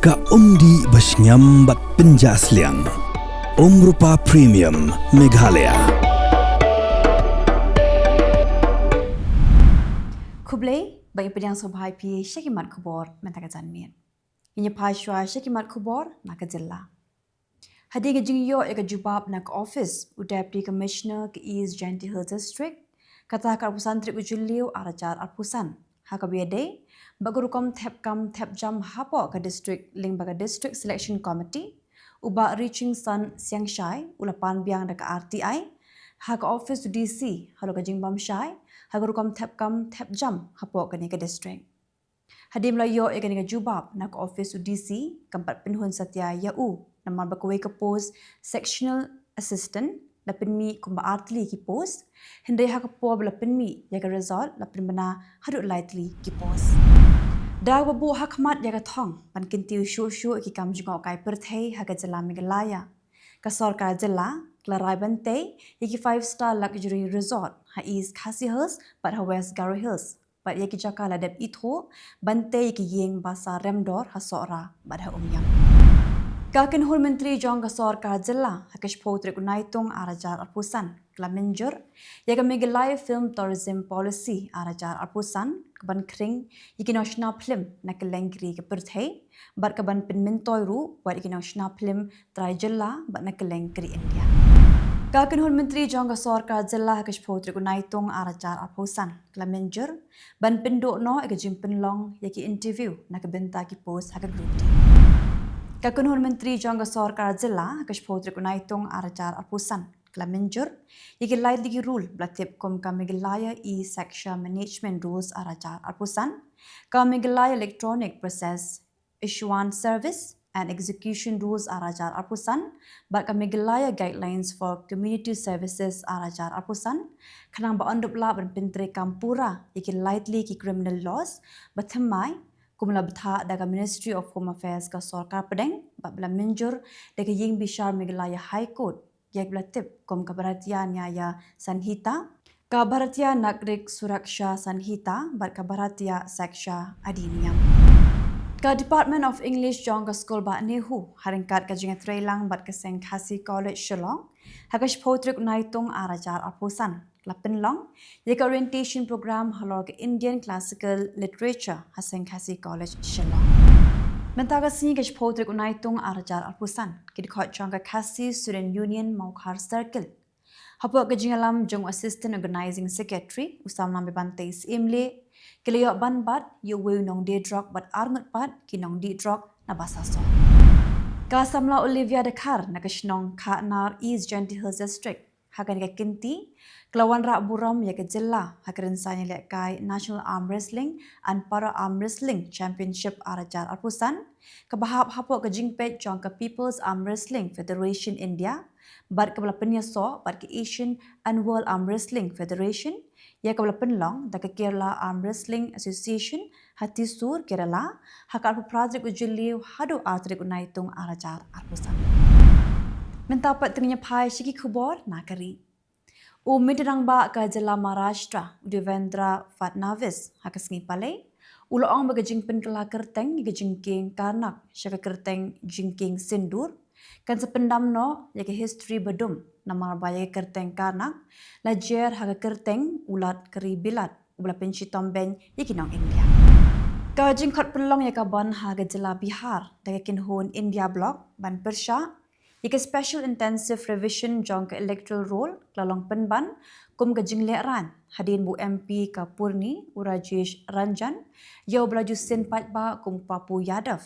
Ka umdi basnyam bat penjasliang. Rupa Premium Meghalaya. Khubor bagi pedang sobhai pi syakimat Khubor mentaka janmian. Inya pashwa syakimat Khubor nak Jylla. Hadi ke jingyo eka jubab nak office u Deputy Commissioner ke East Gentile District kata ka pusan trik ujulliu arajar arpusan. Haka biade bagurukom tep jam hapo ke district ling baga district selection committee uba reaching sun siang shai ulapan biang deka RTI haka office DC halo ka jingbam shai haka rukom tep jam hapo ke ni ke district. Hadim layo eka ni ke jubab nak office DC kampat penhun satya yau namar bakwe ke post sectional assistant la penmi kumba artli ki post hindai haka po bla penmi ya ke result la penbana hadut lightly ki post da babu hakmat ya ka thong pan kintiu shu ki kam jungo kai Pyrthei haka Jylla Meghalaya ka sarkar Jylla klarai bante yaki 5-star luxury resort ha East Khasi Hills but ha West Garo Hills but yaki jaka la dep itho bante yaki yeng basa remdor ha sora but ha umyam Kakin Hul Menteri Jong Sarkar Jylla hakish potrik Naitung arajar arpusan klaminjur yaga Meghalaya Film Tourism Policy arajar arpusan kaban kring yiki national film na Kylleng ke Pyrthei bar kaban pinmentoi ru wat yiki national film trai Jylla bat na Kylleng ke India. Kakin Hul Menteri Jong Sarkar Jylla hakish potrik Naitung arajar arpusan klaminjur ban pindok no yaki jimpin long yaki interview na kabenta ki post haka group Kakunhul Menteri Jong Sarkar Jylla hakish potrik Naitung arajar arpusan klaminjur yaki laid ligi rule blatip kom ka Meghalaya e-section management rules arajar arpusan ka Meghalaya electronic process issuance service and execution rules arajar arpusan bat ka Meghalaya guidelines for community services arajar arpusan kanang ba ondup la ban pintre kampura yaki lightly ki criminal laws bathamai kumla betha daga Ministry of Home Affairs ka Sarkar Pedeng babla minjur daga ying bishar Meghalaya High Court yak blatip kom ka Bharatiya Nyaya Sanhita ka Bharatiya Nagrik Suraksha Sanhita bat ka Bharatiya Saksha Adiniyam ka Department of English Jong ka School ba nehu haringkat ka jinga Trailang bat ka St. Khasi College Shillong hakash potrik Naitung arajar arpusan Lapin long, yek orientation program halog Indian Classical Literature St. Khasi College Shillong. Mentaga sini ke potrik Naitung arajar arpusan kid khot changa Khasi Student Union Maukhar Circle. Hapo ke jingalam jong Assistant Organizing Secretary usam nambe bante imle keleyo ban bat yo we nong de drog bat arnut bat kinong di drog na basaso. Ka samla Olivia Dekar na kashnong ka nar East Gentile District hakan ka kinti Kelawan rak buram ya ke Jylla hakarin sanya lekai National Arm Wrestling and Para Arm Wrestling Championship arajar arpusan kebahap hapok ke jingpet jong ke People's Arm Wrestling Federation India bat kebala penyaso bat ke Asian and World Arm Wrestling Federation ya kebala penlong da ke Kerala Arm Wrestling Association hati sur Kerala hakar pradrik ujulliu hadu artrik Naitung arajar arpusan mentapat tengnya pai syiki Khubor nakari Midang ba ka Jylla Maharashtra Devendra Fadnavis hakas ngi pale uloong baga jingpin kala kerteng ga jingking karnak syaka kerteng jingking sindur kan sependam no yake history bedum namar ba yake kerteng karnak la jer haka kerteng ulat keri bilat ubla penci tomben yake nong India ka jingkhat pelong yaka ban haga Jylla Bihar daga kinhun India block ban persha Yake special intensive revision jong ke electoral roll lalong penban kum ke jingle ran hadin bu MP ka Purni Urajesh Ranjan yo belaju sin patba kum Papu Yadav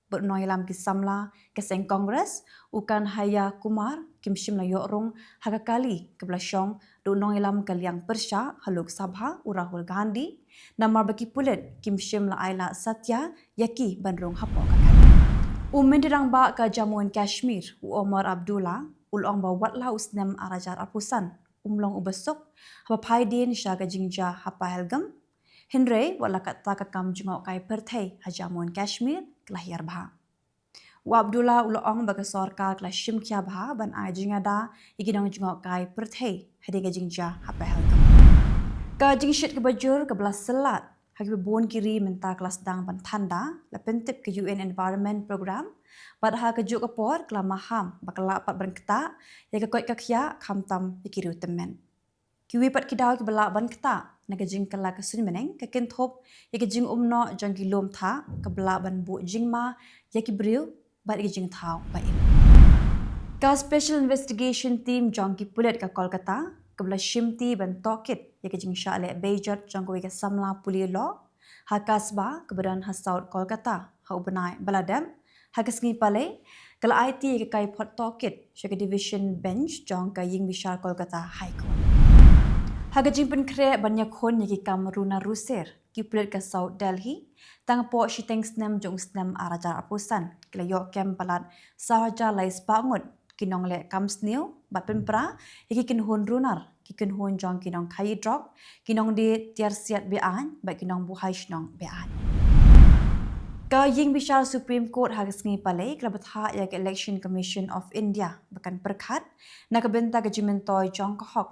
bernoy lam ki samla ke seng Congress ukan Haya Kumar kim shimla yo rong haga kali ke blasyong do noy lam kaliang persha haluk sabha Rahul Gandhi namar baki pulet kim shimla Aila Satya yaki bandrong hapo ka Umendirang ba ka Jammu and Kashmir Omar Abdullah ulong ba watla usnem arajar arpusan umlong ubasok hapai din sya ka jingja hapa helgam Henry wala kata ka kam jungo kai Pyrthei ha Jammu and Kashmir kelahir bah Wa Abdullah ulong ba ka sarkar kla shimkya bah ban ai jingada iginong jungo kai Pyrthei hadi ka jingja hapa helgam ka jingshit ke bajur ke belas selat hagi bon kiri menta kelas dang ban tanda la pentip ke UN Environment Program bad ha ke juk kapor kala maham bakala pat ban keta ya ke koi kakya khamtam ikiru temen kiwi pat kidau ke bala ban keta naga jing kala ke sun meneng ke ken thop ya ke jing umno jang kilom tha ke bala ban bu jingma ya ki briu bad ke jing thau ba ka special investigation team jang ki pulet ka Kolkata kabla shimti ban tokit ya ke jing sha le bejat jang ko ke samla puli lo ha kasba kebadan ha South Kolkata ha ubanai baladam ha kesngi pale kala IT ke kai pot tokit sha ke division bench jang ka ying bishar Kolkata high court ha ke jing pen kre banya khon ya ki kamruna ruser ki pulet ka South Delhi tang po shiteng snem jong snem arajar apusan kala yo kem palat sahaja lais bangut kinong le kamsneu bat penpra iki kin hon runar ki kin hon jong kinong khai drop kinong de tiar siat be an ba kinong bu hai shnong be an ka ying bishar Supreme Court ha sngi pale krabatha ya ke Election Commission of India bakan perkhat na ka benta ke jimentoy jong ka hok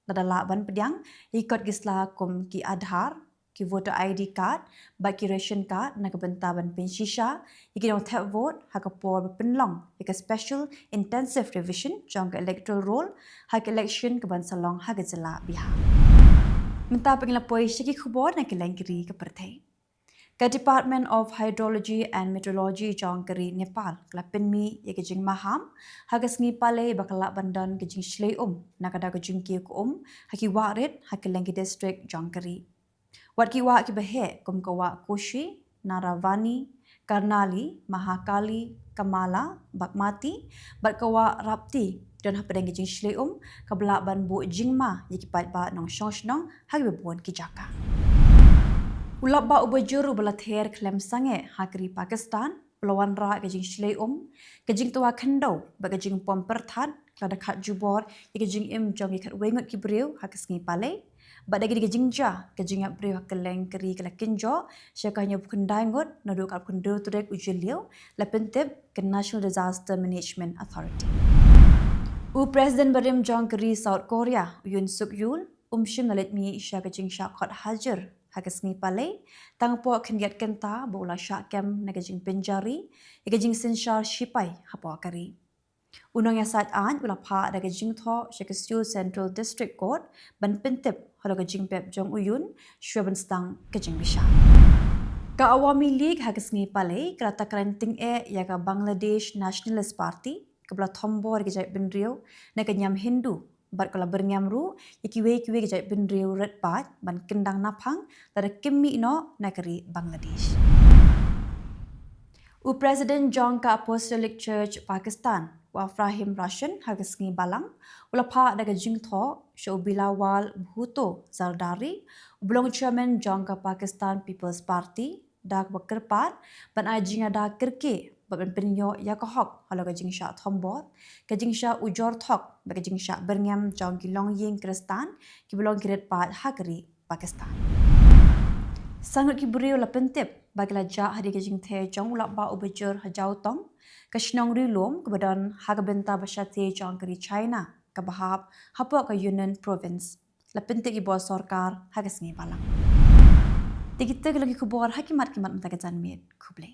dadala ban pediang ikot gisla kum ki Aadhaar ki voter ID card ba ki ration card na ka benta ban penshisha ikinong tap vote ha ka por penlong ka special intensive revision jong ka electoral roll ha ka election ka ban salong ha ka Jylla Bihar menta pengla poi shiki khubor na Kylleng kiri ka Pyrthei ka Department of Hydrology and Meteorology jong kari Nepal kala penmi ya ke jing maham ha ka sngi pale bakala bandan ke jing shlei na ka da ka jing ki ko ha ki warit ha Kylleng district jong kari wat ki wa ki behe kum ka wa Koshi Naravani Karnali Mahakali Kamala Bakmati bat ka wa Rapti dan ha pedang ke jing shlei ka bla ban bu jingma ya ki pat ba nong shong ha ki bebuan ki jaka ulap ba ubajur ubala ther klem sange hakri Pakistan pelawan ra ke jing shlei ke jing tua khendo ba ke jing pom perthat klada khat jubor ke jing im jong ke wengut ki breu ha ke sngi pale ba dagi ke jing ja ke jing ap breu Kylleng keri kala kinjo syakanya bukendai ngot nadu kap kundu turek ujulio la pentep ke National Disaster Management Authority u president barim jong keri South Korea Yoon Suk Yeol shim nalet mi isya ke jing sha khot hajar hagas ngi pale tang po khengiat kenta bola sha kem nagajing penjari igajing senshar shipai hapo kari unong ya sat an ula pha nagajing tho shakespeare Central District Court ban pentep halagajing pep jong uyun shwaban stang kajing bisha ka Awami League hagas ngi pale krata kranting ya ka Bangladesh Nationalist Party kabla thombor gejai benrio naganyam Hindu bat kala bernyamru ikiwe gejai benrio red pat ban kendang naphang tada kimmi no nakari Bangladesh u President John ka Apostolic Church Pakistan wa Frahim Russian hagasngi balang ulapha daga jingtho show Bilawal Bhuto Zardari ublong chairman John ka Pakistan People's Party dak bakerpat ban ajinga da kirke ban penyo ya ka hok halaga jingsha thombor ka jingsha ujor thok ba ka jingsha berngam jong kilong ying kristan ki belong kiret pat hakari Pakistan sangat ki buriu la pentep bagla ja hari ka jing the jong ula ba ubajur hajau tong ka shnong ri lom ka badan hagabenta bashate jong kari China ka bahap hapo ka Yunnan province la pentep ki bo sarkar hagasngi balang Tikita lagi khubor hakimat kimat mata ka janmit khuble